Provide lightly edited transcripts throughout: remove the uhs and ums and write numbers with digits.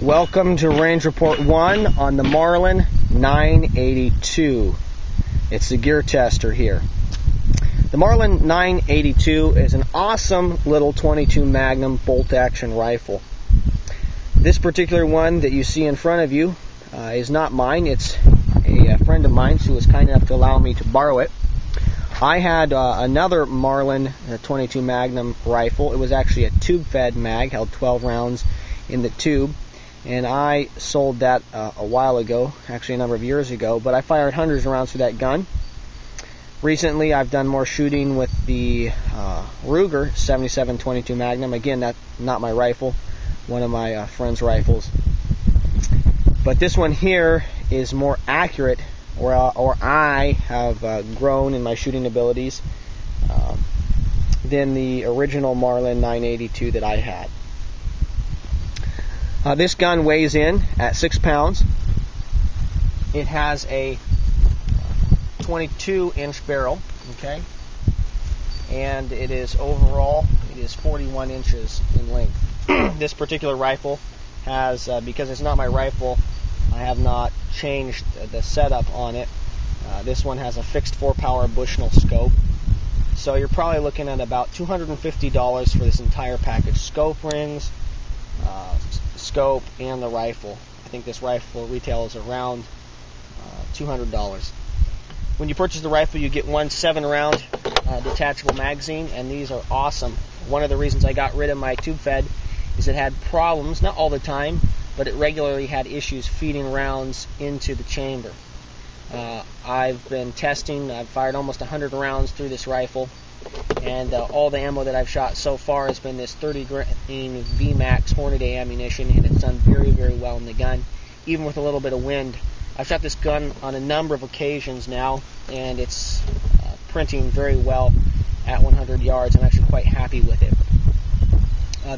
Welcome to Range Report 1 on the Marlin 982. It's the gear tester here. The Marlin 982 is an awesome little 22 Magnum bolt action rifle. This particular one that you see in front of you is not mine. It's a friend of mine who was kind enough to allow me to borrow it. I had another Marlin 22 Magnum rifle. It was actually a tube-fed mag, held 12 rounds in the tube, and I sold that a while ago, actually a number of years ago, but I fired hundreds of rounds through that gun. Recently I've done more shooting with the Ruger 77 22 Magnum. Again, that's not my rifle, one of my friend's rifles. But this one here is more accurate, or I have grown in my shooting abilities than the original Marlin 982 that I had. This gun weighs in at 6 pounds. It has a 22-inch barrel, okay, and it is overall 41 inches in length. This particular rifle has, because it's not my rifle, I have not changed the setup on it. This one has a fixed 4-power Bushnell scope, so you're probably looking at about $250 for this entire package: scope rings, scope, and the rifle. I think this rifle retails around $200. When you purchase the rifle, you get one 7-round detachable magazine, and these are awesome. One of the reasons I got rid of my tube fed is it had problems, not all the time, but it regularly had issues feeding rounds into the chamber. I've been testing. I've fired almost 100 rounds through this rifle, and all the ammo that I've shot so far has been this 30 grain VMAX Hornady ammunition, and it's done very, very well in the gun, even with a little bit of wind. I've shot this gun on a number of occasions now, and it's printing very well at 100 yards. I'm actually quite happy with it.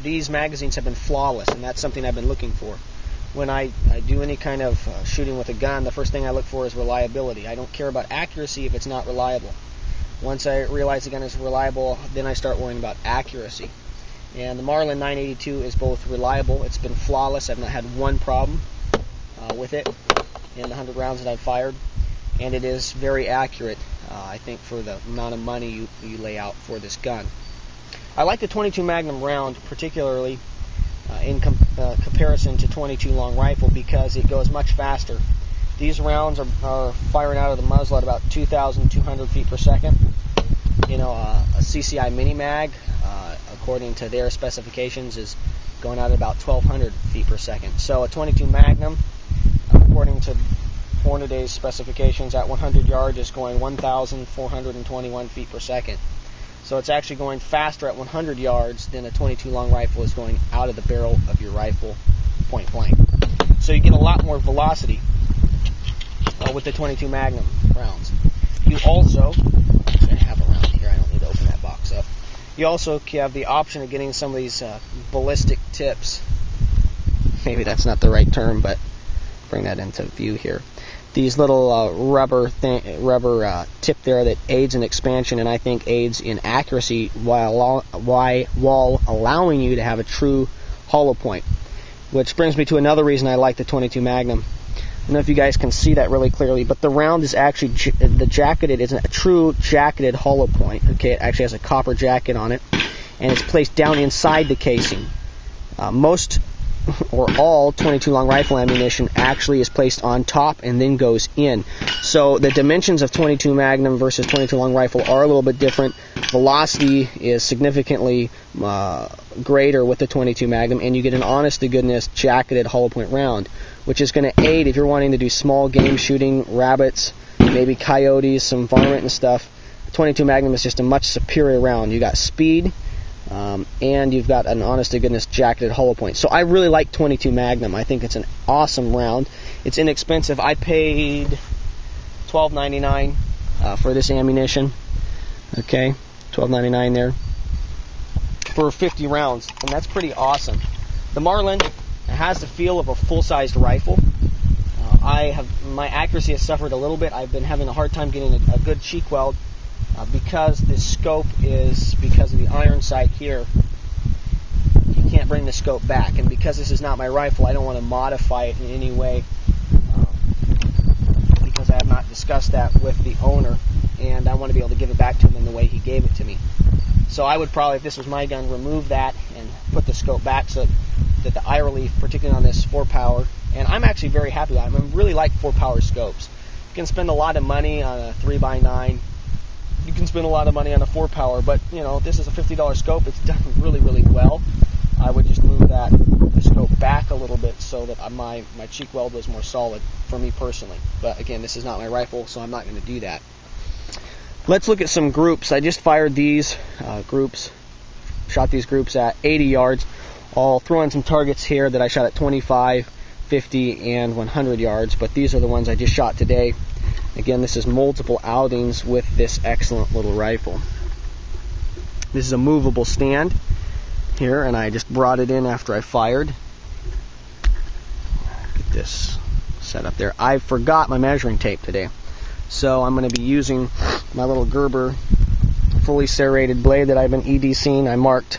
These magazines have been flawless, and that's something I've been looking for. When I do any kind of shooting with a gun, the first thing I look for is reliability. I don't care about accuracy if it's not reliable. Once I realize the gun is reliable, then I start worrying about accuracy. And the Marlin 982 is both reliable, it's been flawless, I've not had one problem with it in the 100 rounds that I've fired, and it is very accurate, I think, for the amount of money you lay out for this gun. I like the 22 Magnum round particularly in comparison to 22 long rifle because it goes much faster. These rounds are firing out of the muzzle at about 2,200 feet per second. You know, a CCI mini mag, according to their specifications, is going out at about 1,200 feet per second. So a 22 Magnum, according to Hornady's specifications, at 100 yards is going 1,421 feet per second. So it's actually going faster at 100 yards than a 22 long rifle is going out of the barrel of your rifle point blank. So you get a lot more velocity with the 22 Magnum rounds. You also, I have a round here, I don't need to open that box up. You also have the option of getting some of these ballistic tips. Maybe that's not the right term, but bring that into view here. These little rubber tip there that aids in expansion, and I think aids in accuracy while allowing you to have a true hollow point. Which brings me to another reason I like the 22 Magnum. I don't know if you guys can see that really clearly, but the round is actually the jacketed. It's a true jacketed hollow point. Okay, it actually has a copper jacket on it, and it's placed down inside the casing. Most or all 22 long rifle ammunition actually is placed on top and then goes in. So the dimensions of 22 Magnum versus 22 long rifle are a little bit different. Velocity is significantly greater with the 22 Magnum, and you get an honest-to-goodness jacketed hollow point round, which is going to aid if you're wanting to do small game shooting, rabbits, maybe coyotes, some varmint and stuff. 22 Magnum is just a much superior round. You got speed, and you've got an honest-to-goodness jacketed hollow point. So I really like 22 Magnum. I think it's an awesome round. It's inexpensive. I paid $12.99 for this ammunition. Okay, $12.99 there for 50 rounds, and that's pretty awesome. The Marlin has the feel of a full-sized rifle. My accuracy has suffered a little bit. I've been having a hard time getting a good cheek weld because the scope is, because of the iron sight here, you can't bring the scope back. And because this is not my rifle, I don't want to modify it in any way, because I have not discussed that with the owner, and I want to be able to give it back to him in the way he gave it to me. So I would probably, if this was my gun, remove that and put the scope back so that the eye relief, particularly on this 4-power, and I'm actually very happy with it. I really like 4-power scopes. You can spend a lot of money on a 3x9. You can spend a lot of money on a 4-power, but you know, this is a $50 scope. It's done really, really well. I would just move the scope back a little bit so that my cheek weld was more solid for me personally. But again, this is not my rifle, so I'm not going to do that. Let's look at some groups. I just fired these groups, shot these groups at 80 yards. I'll throw in some targets here that I shot at 25, 50, and 100 yards, but these are the ones I just shot today. Again, this is multiple outings with this excellent little rifle. This is a movable stand here, and I just brought it in after I fired. Get this set up there. I forgot my measuring tape today, so I'm going to be using my little Gerber fully serrated blade that I've been EDCing. I marked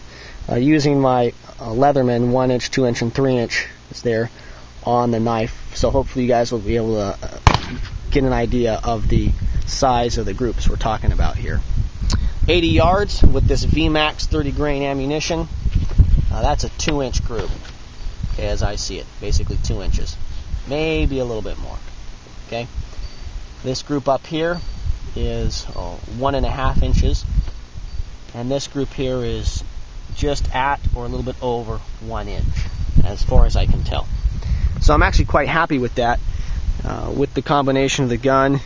using my Leatherman 1-inch, 2-inch, and 3-inch is there on the knife, so hopefully you guys will be able to get an idea of the size of the groups we're talking about here. 80 yards with this VMAX 30 grain ammunition. That's a 2-inch group, okay, as I see it, basically 2 inches, maybe a little bit more. Okay, this group up here is 1.5 inches, and this group here is just at or a little bit over 1 inch, as far as I can tell. So I'm actually quite happy with that. With the combination of the gun,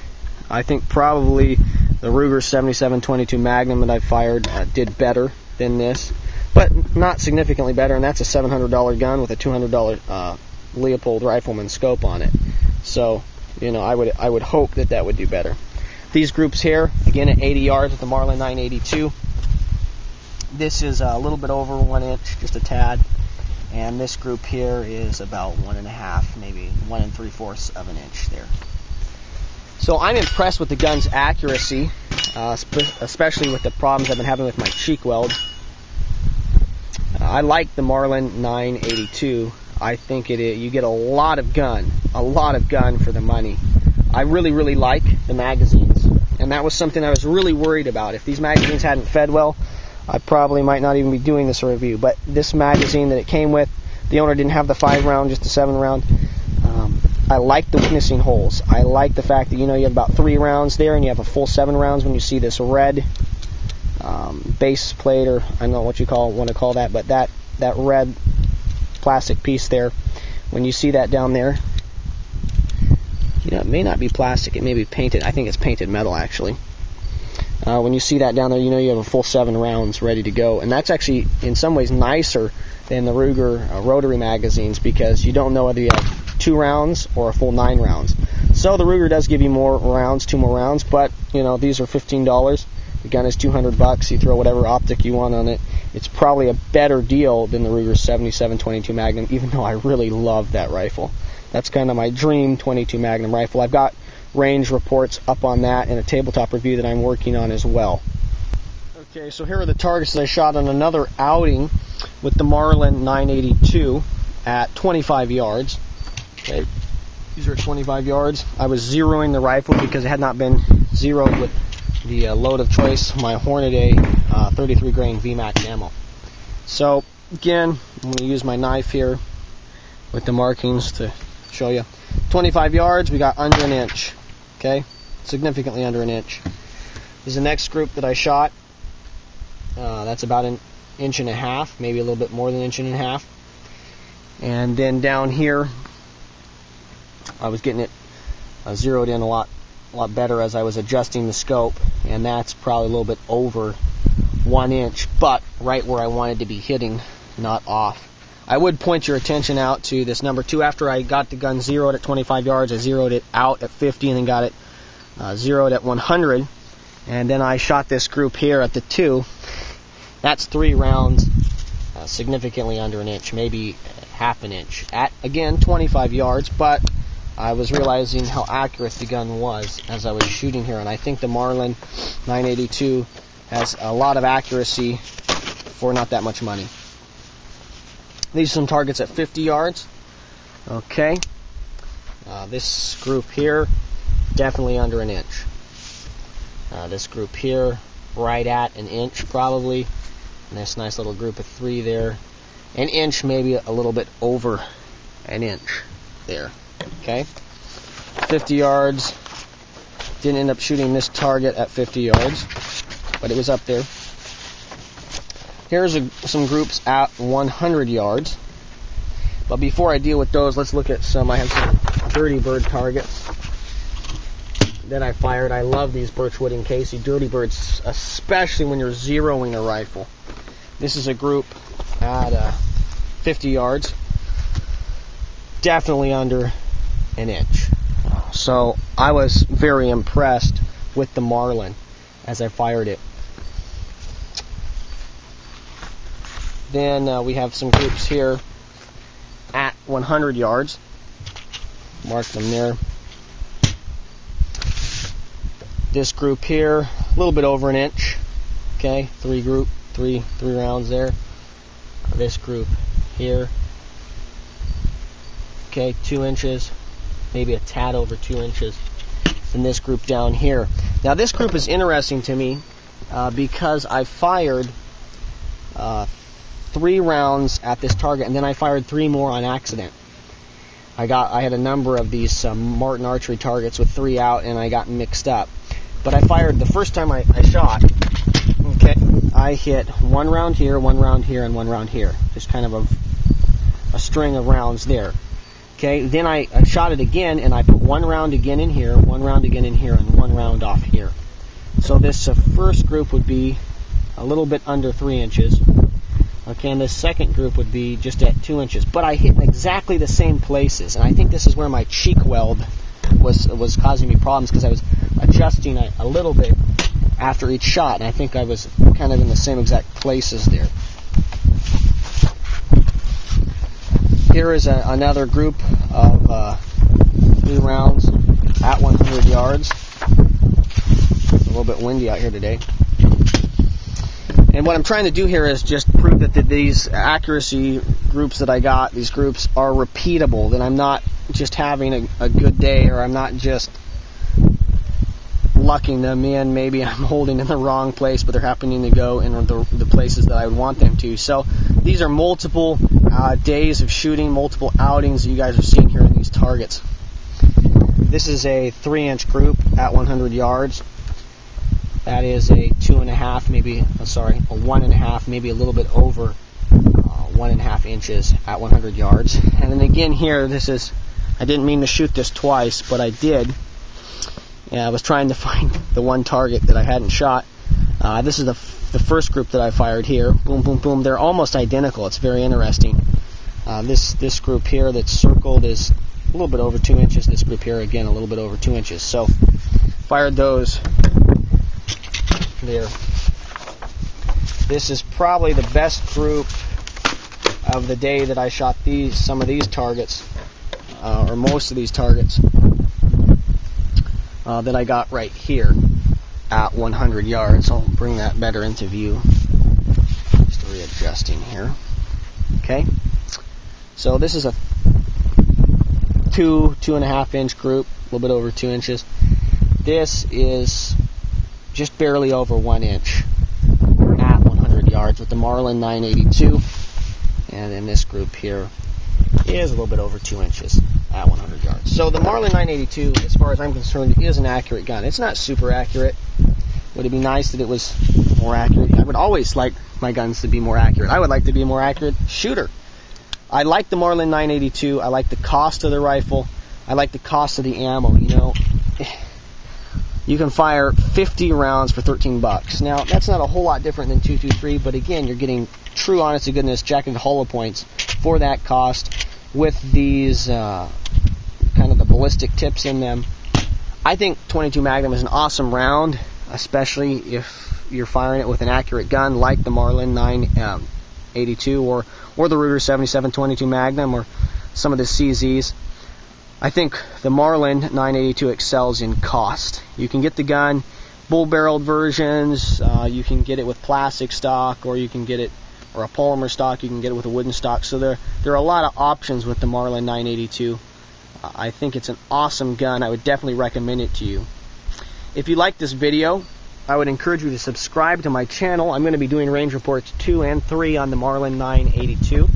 I think probably the Ruger 77-22 Magnum that I fired did better than this, but not significantly better, and that's a $700 gun with a $200 Leopold Rifleman scope on it. So, you know, I would hope that would do better. These groups here, again at 80 yards with the Marlin 982. This is a little bit over 1 inch, just a tad. And this group here is about 1.5, maybe 1 3/4 of an inch there. So I'm impressed with the gun's accuracy, especially with the problems I've been having with my cheek weld. I like the Marlin 982. I think you get a lot of gun for the money. I really, really like the magazines, and that was something I was really worried about. If these magazines hadn't fed well, I probably might not even be doing this review. But this magazine that it came with, the owner didn't have the 5-round, just the 7-round. I like the witnessing holes. I like the fact that you have about 3 rounds there, and you have a full 7 rounds when you see this red base plate, or I don't know what you want to call that, but that red plastic piece there. When you see that down there, it may not be plastic. It may be painted. I think it's painted metal actually. When you see that down there, you have a full 7 rounds ready to go. And that's actually, in some ways, nicer than the Ruger rotary magazines, because you don't know whether you have 2 rounds or a full 9 rounds. So the Ruger does give you more rounds, 2 more rounds, but, these are $15. The gun is $200. You throw whatever optic you want on it. It's probably a better deal than the Ruger 77-22 Magnum, even though I really love that rifle. That's kind of my dream 22 Magnum rifle. I've got range reports up on that and a tabletop review that I'm working on as well. Okay, so here are the targets that I shot on another outing with the Marlin 982 at 25 yards. Okay, these are 25 yards. I was zeroing the rifle because it had not been zeroed with the load of choice, my Hornet A 33 grain VMAX ammo. So again, I'm going to use my knife here with the markings to show you. 25 yards, we got under 1 inch. Okay, significantly under 1 inch. This is the next group that I shot. That's about 1.5 inches, maybe a little bit more than 1.5 inches. And then down here, I was getting it zeroed in a lot better as I was adjusting the scope, and that's probably a little bit over 1 inch, but right where I wanted to be hitting, not off. I would point your attention out to this number 2. After I got the gun zeroed at 25 yards, I zeroed it out at 50 and then got it zeroed at 100. And then I shot this group here at the 2. That's 3 rounds, significantly under 1 inch, maybe 1/2 inch. At, again, 25 yards, but I was realizing how accurate the gun was as I was shooting here. And I think the Marlin 982 has a lot of accuracy for not that much money. These are some targets at 50 yards. Okay. This group here, definitely under an inch. This group here, right at an inch probably. And this nice little group of 3 there. An inch, maybe a little bit over an inch there. Okay. 50 yards. Didn't end up shooting this target at 50 yards, but it was up there. Here's some groups at 100 yards. But before I deal with those, let's look at some. I have some dirty bird targets that I fired. I love these Birchwood and Casey dirty birds, especially when you're zeroing a rifle. This is a group at 50 yards, definitely under an inch. So I was very impressed with the Marlin as I fired it. Then we have some groups here at 100 yards. Mark them there. This group here, a little bit over an inch. Okay, three rounds there. This group here, okay, 2 inches, maybe a tad over 2 inches. And this group down here. Now this group is interesting to me because I fired 3 rounds at this target, and then I fired 3 more on accident. I had a number of these Martin archery targets with 3 out, and I got mixed up. But I fired the first time I shot. Okay, I hit 1 round here, 1 round here, and 1 round here. Just kind of a string of rounds there. Okay, then I shot it again, and I put 1 round again in here, 1 round again in here, and 1 round off here. So this first group would be a little bit under 3 inches. Okay, and this second group would be just at 2 inches. But I hit in exactly the same places, and I think this is where my cheek weld was causing me problems, because I was adjusting a little bit after each shot, and I think I was kind of in the same exact places there. Here is another group of 3 rounds at 100 yards. It's a little bit windy out here today. And what I'm trying to do here is just prove that these accuracy groups that I got, these groups are repeatable, that I'm not just having a good day, or I'm not just lucking them in. Maybe I'm holding in the wrong place, but they're happening to go in the places that I would want them to. So these are multiple days of shooting, multiple outings that you guys are seeing here in these targets. This is a 3-inch group at 100 yards. That is a 2.5, maybe, a 1.5, maybe a little bit over 1.5 inches at 100 yards. And then again here, I didn't mean to shoot this twice, but I did. Yeah, I was trying to find the one target that I hadn't shot. This is the first group that I fired here. Boom, boom, boom. They're almost identical. It's very interesting. This group here that's circled is a little bit over 2 inches. This group here, again, a little bit over 2 inches. So, fired those there. This is probably the best group of the day that I shot some of these targets, or most of these targets, that I got right here at 100 yards. I'll bring that better into view. Just readjusting here. Okay. So this is a 2.5 inch group, a little bit over 2 inches. This is just barely over 1 inch at 100 yards with the Marlin 982, and then this group here is a little bit over 2 inches at 100 yards. So the Marlin 982, as far as I'm concerned, is an accurate gun. It's not super accurate. Would it be nice that it was more accurate? I would always like my guns to be more accurate. I would like to be a more accurate shooter. I like the Marlin 982. I like the cost of the rifle. I like the cost of the ammo. You know, you can fire 50 rounds for $13. Now, that's not a whole lot different than 223, but again, you're getting true, honest to goodness jacketed hollow points for that cost with these kind of the ballistic tips in them. I think 22 Magnum is an awesome round, especially if you're firing it with an accurate gun like the Marlin 982 or the Ruger 7722 Magnum or some of the CZs. I think the Marlin 982 excels in cost. You can get the gun bull-barreled versions, you can get it with plastic stock, or you can get it or a polymer stock. You can get it with a wooden stock. So there are a lot of options with the Marlin 982. I think it's an awesome gun. I would definitely recommend it to you. If you like this video, I would encourage you to subscribe to my channel. I'm going to be doing range reports 2 and 3 on the Marlin 982.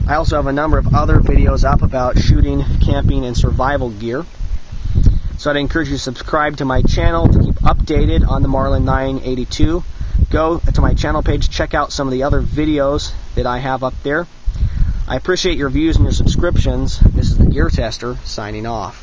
I also have a number of other videos up about shooting, camping, and survival gear. So I'd encourage you to subscribe to my channel to keep updated on the Marlin 982. Go to my channel page, check out some of the other videos that I have up there. I appreciate your views and your subscriptions. This is the Gear Tester signing off.